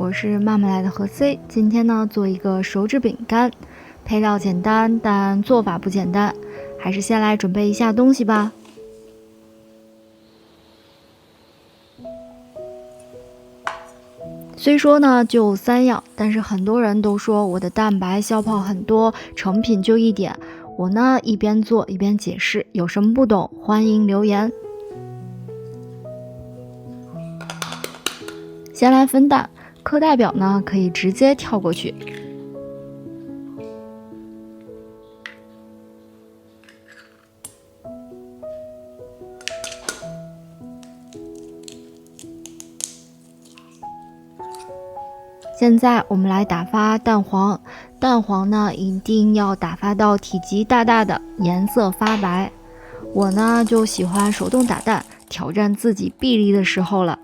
我是慢慢来的何 C。今天呢，做一个手指饼干，配料简单，但做法不简单，还是先来准备一下东西吧。虽说呢就3样，但是很多人都说我的蛋白消泡很多，成品就1点。我呢一边做一边解释，有什么不懂欢迎留言。先来分蛋，课代表呢可以直接跳过去。现在我们来打发蛋黄，蛋黄呢一定要打发到体积大大的，颜色发白。我呢就喜欢手动打蛋，挑战自己臂力的时候了。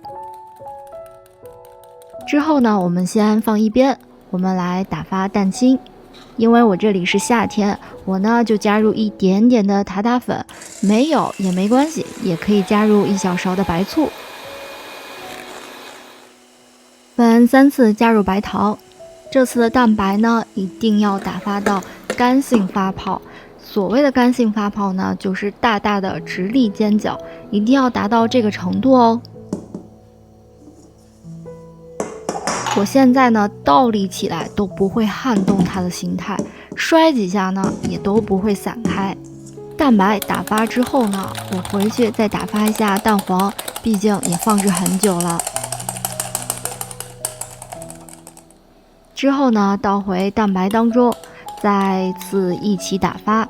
之后呢，我们先放一边，我们来打发蛋清。因为我这里是夏天，我呢就加入一点点的塔塔粉，没有也没关系，也可以加入1小勺的白醋。分3次加入白糖，这次的蛋白呢一定要打发到干性发泡。所谓的干性发泡呢，就是大大的直立尖角，一定要达到这个程度哦。我现在呢倒立起来都不会撼动它的形态，摔几下呢也都不会散开。蛋白打发之后呢，我回去再打发一下蛋黄，毕竟也放置很久了。之后呢，倒回蛋白当中，再次一起打发。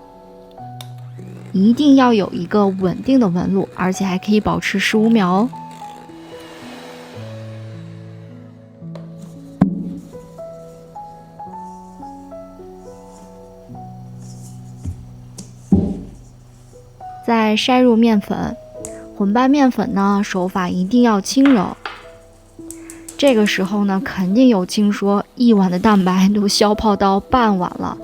一定要有一个稳定的纹路，而且还可以保持15秒哦。再筛入面粉，混拌面粉呢，手法一定要轻柔。这个时候呢，肯定有听说1碗的蛋白都消泡到半碗了。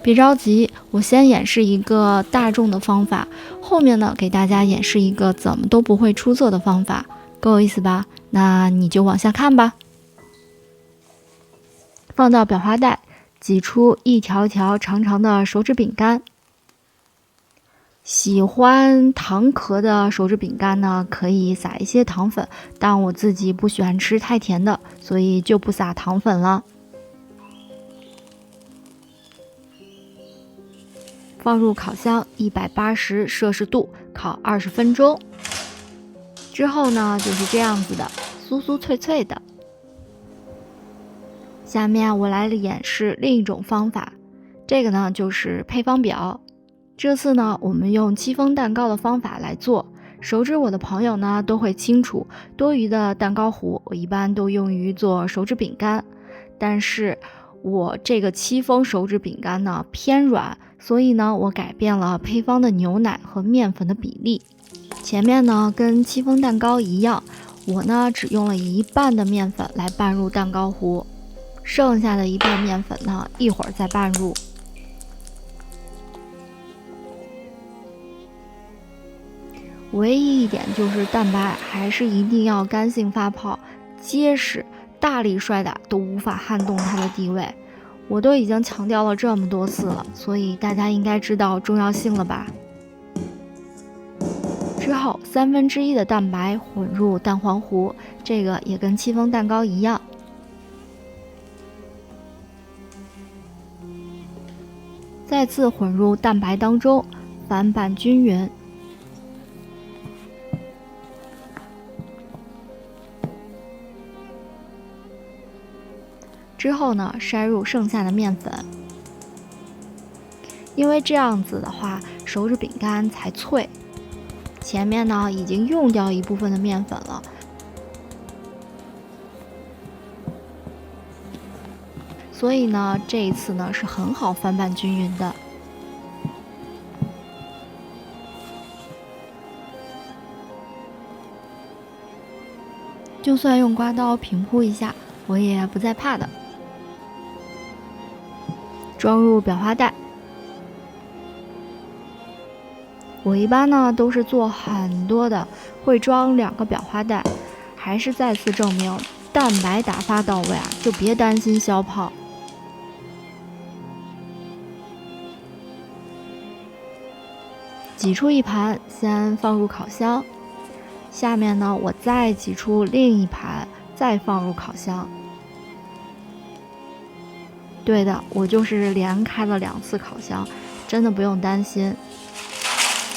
别着急，我先演示一个大众的方法，后面呢给大家演示一个怎么都不会出错的方法，够有意思吧？那你就往下看吧。放到裱花袋，挤出一条条长长的手指饼干。喜欢糖壳的手指饼干呢，可以撒一些糖粉，但我自己不喜欢吃太甜的，所以就不撒糖粉了。放入烤箱180摄氏度烤20分钟。之后呢，就是这样子的，酥酥脆脆的。下面我来演示另一种方法，这个呢就是配方表。这次呢，我们用戚风蛋糕的方法来做。手指我的朋友呢都会清楚，多余的蛋糕糊我一般都用于做手指饼干，但是我这个戚风手指饼干呢偏软，所以呢我改变了配方的牛奶和面粉的比例。前面呢跟戚风蛋糕一样，我呢只用了1半的面粉来拌入蛋糕糊，剩下的1半面粉呢一会儿再拌入。唯一一点就是蛋白还是一定要干性发泡，结实，大力摔打都无法撼动它的地位。我都已经强调了这么多次了，所以大家应该知道重要性了吧？之后1/3的蛋白混入蛋黄糊，这个也跟戚风蛋糕一样。再次混入蛋白当中，翻拌均匀。之后呢，筛入剩下的面粉，因为这样子的话，手指饼干才脆。前面呢已经用掉一部分的面粉了，所以呢，这一次呢是很好翻拌均匀的。就算用刮刀平铺一下，我也不再怕的。装入裱花袋，我一般呢都是做很多的，会装2个裱花袋。还是再次证明，蛋白打发到位啊，就别担心消泡。挤出一盘，先放入烤箱。下面呢，我再挤出另一盘，再放入烤箱。对的，我就是连开了2次烤箱，真的不用担心。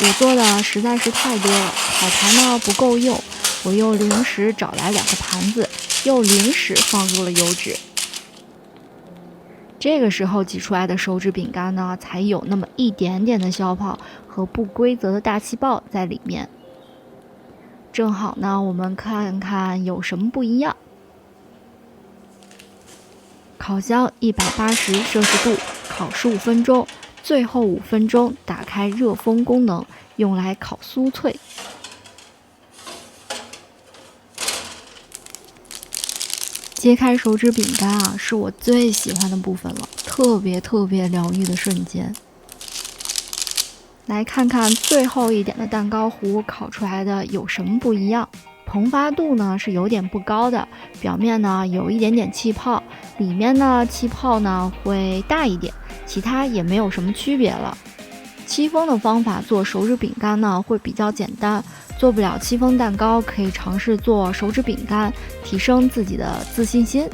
我做的实在是太多了，烤盘呢不够用，我又临时找来2个盘子，又临时放入了油脂。这个时候挤出来的手指饼干呢，才有那么一点点的消泡和不规则的大气泡在里面。正好呢，我们看看有什么不一样。烤箱180摄氏度，烤15分钟，最后5分钟打开热风功能，用来烤酥脆。揭开手指饼干啊，是我最喜欢的部分了，特别疗愈的瞬间。来看看最后一点的蛋糕糊烤出来的有什么不一样。膨发度呢是有点不高的，表面呢有一点点气泡，里面呢气泡呢会大一点，其他也没有什么区别了。戚风的方法做手指饼干呢会比较简单，做不了戚风蛋糕可以尝试做手指饼干，提升自己的自信心。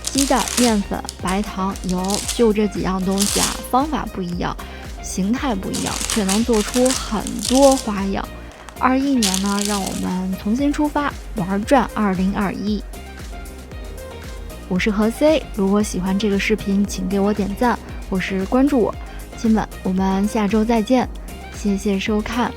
鸡蛋、面粉、白糖、油，就这几样东西啊，方法不一样，形态不一样，却能做出很多花样。21年呢，让我们重新出发，玩转2021。我是何 C， 如果喜欢这个视频，请给我点赞或是关注我。亲们，我们下周再见，谢谢收看。